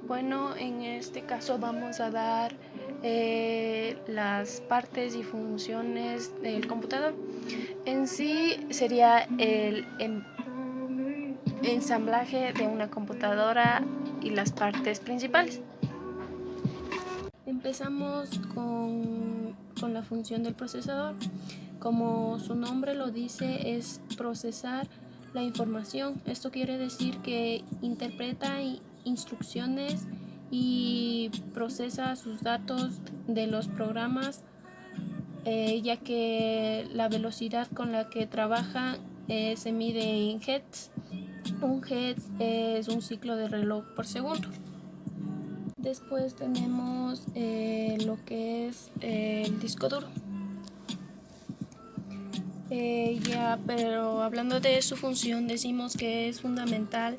Bueno, en este caso vamos a dar las partes y funciones del computador. En sí sería el ensamblaje de una computadora y las partes principales. Empezamos con la función del procesador. Como su nombre lo dice, es procesar la información. Esto quiere decir que interpreta instrucciones y procesa sus datos de los programas, ya que la velocidad con la que trabaja se mide en Hz. Un Hz es un ciclo de reloj por segundo. Después tenemos lo que es el disco duro. Pero hablando de su función, decimos que es fundamental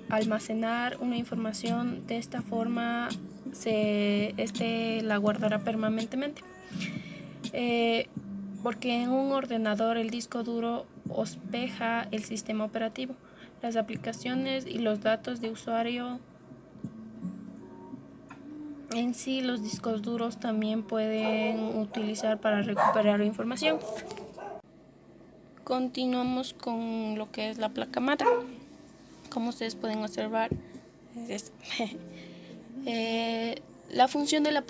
almacenar una información. De esta forma la guardará permanentemente. Porque en un ordenador el disco duro hospeja el sistema operativo, las aplicaciones y los datos de usuario. En sí, los discos duros también pueden utilizar para recuperar información. Continuamos con lo que es la placa madre. Como ustedes pueden observar, la función de la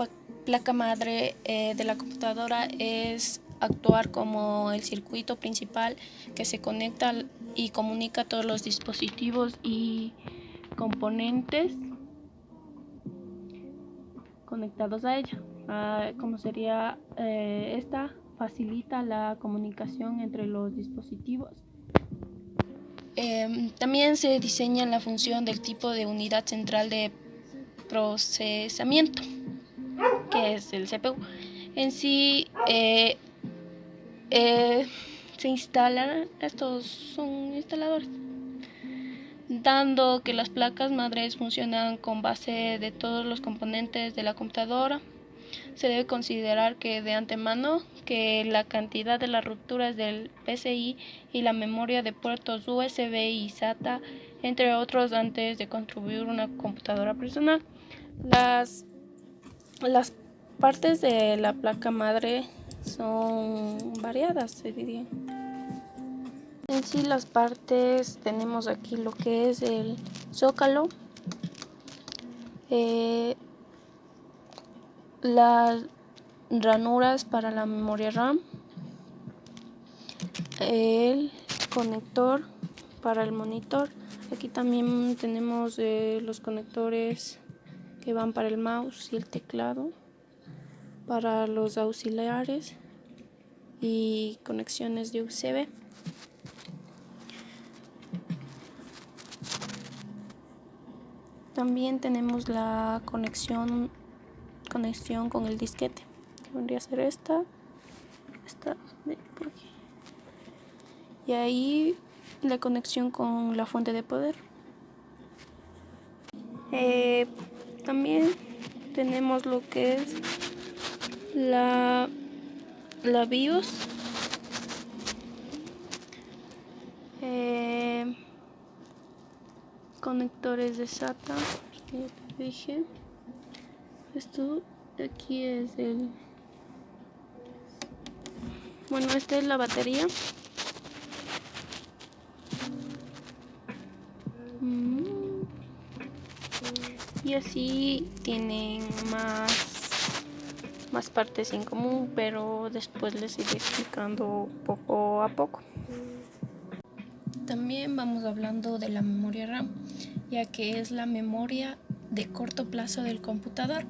placa madre de la computadora es actuar como el circuito principal que se conecta y comunica a todos los dispositivos y componentes conectados a ella. Como sería esta facilita la comunicación entre los dispositivos. También se diseña la función del tipo de unidad central de procesamiento, que es el CPU. En sí se instalan, estos son instaladores, dando que las placas madres funcionan con base de todos los componentes de la computadora. Se debe considerar que de antemano que la cantidad de las rupturas del PCI y la memoria de puertos USB y SATA, entre otros, antes de construir una computadora personal. Las partes de la placa madre son variadas, se diría. En sí, las partes tenemos aquí lo que es el zócalo, las ranuras para la memoria RAM, el conector para el monitor. Aquí también tenemos los conectores que van para el mouse y el teclado, para los auxiliares y conexiones de USB. También tenemos la conexión con el disquete, que vendría a ser esta de por aquí. Y ahí la conexión con la fuente de poder. También tenemos lo que es la BIOS, conectores de SATA, que ya te dije. Esto de aquí es esta es la batería. Y así tienen más partes en común, pero después les iré explicando poco a poco. También vamos hablando de la memoria RAM, ya que es la memoria de corto plazo del computador.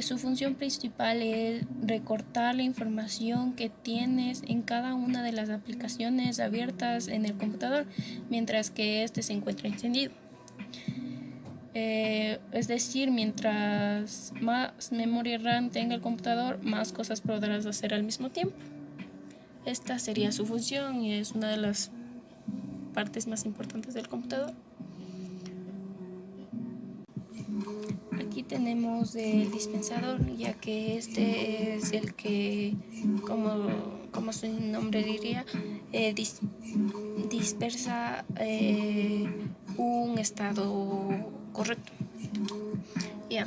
Su función principal es recortar la información que tienes en cada una de las aplicaciones abiertas en el computador mientras que este se encuentra encendido. Es decir, mientras más memoria RAM tenga el computador, más cosas podrás hacer al mismo tiempo. Esta sería su función y es una de las partes más importantes del computador. Aquí tenemos el dispensador, ya que este es el que, como su nombre diría, dispersa un estado correcto. Ya.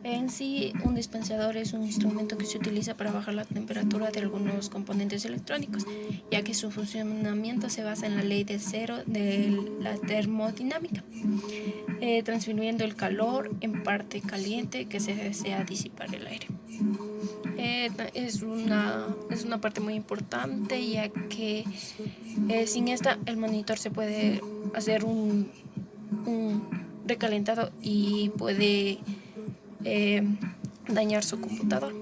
En sí, un dispensador es un instrumento que se utiliza para bajar la temperatura de algunos componentes electrónicos, ya que su funcionamiento se basa en la ley de cero de la termodinámica, transfiriendo el calor en parte caliente que se desea disipar el aire. Es una parte muy importante, ya que sin esta el monitor se puede hacer un recalentado y puede dañar su computador.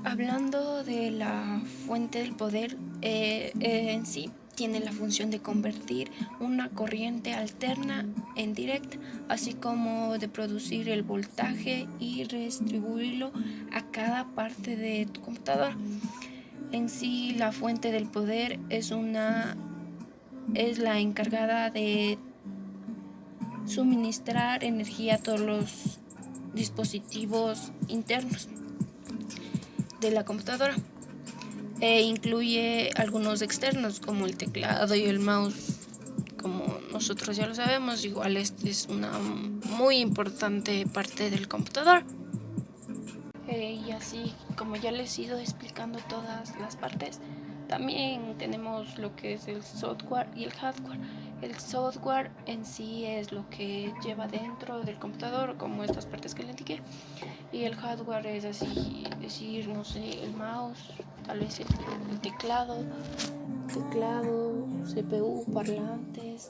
Hablando de la fuente del poder, en sí tiene la función de convertir una corriente alterna en directa, así como de producir el voltaje y redistribuirlo a cada parte de tu computador. En sí, la fuente del poder es la encargada de suministrar energía a todos los dispositivos internos de la computadora. Incluye algunos externos como el teclado y el mouse. Como nosotros ya lo sabemos, igual este es una muy importante parte del computador. Y así como ya les he ido explicando todas las partes, también tenemos lo que es el software y el hardware. El software en sí es lo que lleva dentro del computador, como estas partes que le indiqué. Y el hardware es así, decir, no sé, el mouse, tal vez el teclado, CPU, parlantes,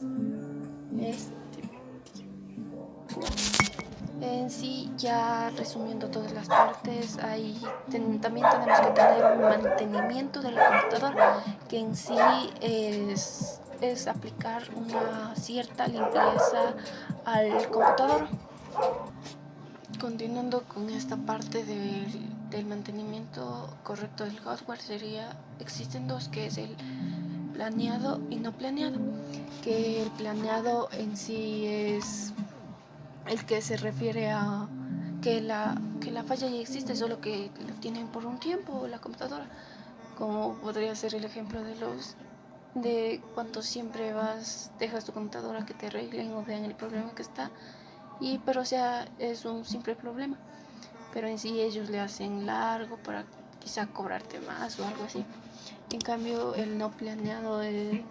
En sí, ya resumiendo todas las partes, también tenemos que tener un mantenimiento de la computadora, que en sí es aplicar una cierta limpieza al computador. Continuando con esta parte del mantenimiento correcto del hardware, existen dos, que es el planeado y no planeado, que el planeado en sí es el que se refiere a que la falla ya existe, solo que la tienen por un tiempo la computadora, como podría ser el ejemplo de cuando siempre dejas tu computadora que te arreglen o vean el problema que está, pero o sea, es un simple problema, pero en sí ellos le hacen largo para quizá cobrarte más o algo así. En cambio, el no planeado es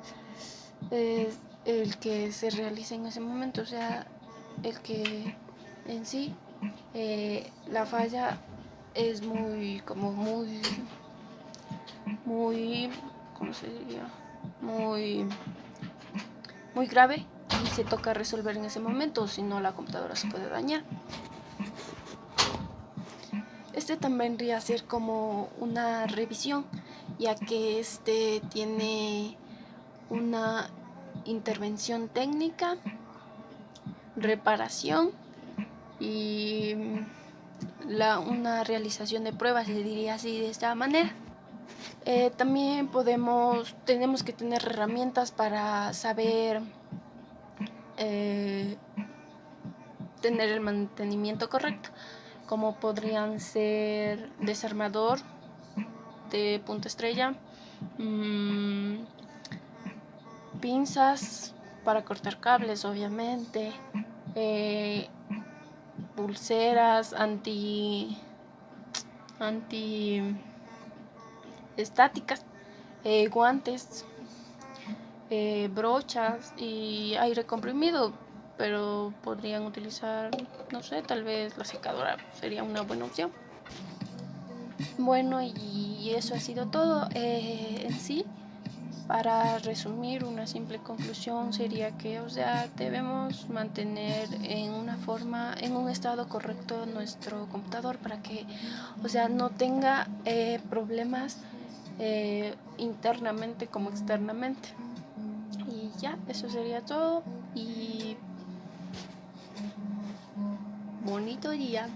el que se realiza en ese momento, o sea, el que en sí la falla es muy, ¿cómo se diría? Muy grave, y se toca resolver en ese momento, si no la computadora se puede dañar. Este también vendría a ser como una revisión, ya que este tiene una intervención técnica, reparación y una realización de pruebas, se diría así, de esta manera. También tenemos que tener herramientas para saber tener el mantenimiento correcto, como podrían ser desarmador de punta estrella, pinzas para cortar cables, obviamente, pulseras antiestáticas, guantes, brochas y aire comprimido, pero podrían utilizar, no sé, tal vez la secadora sería una buena opción. Bueno, y eso ha sido todo. En sí, para resumir, una simple conclusión sería que, o sea, debemos mantener en un estado correcto nuestro computador para que, o sea, no tenga problemas internamente como externamente. Y ya, eso sería todo. Y bonito día.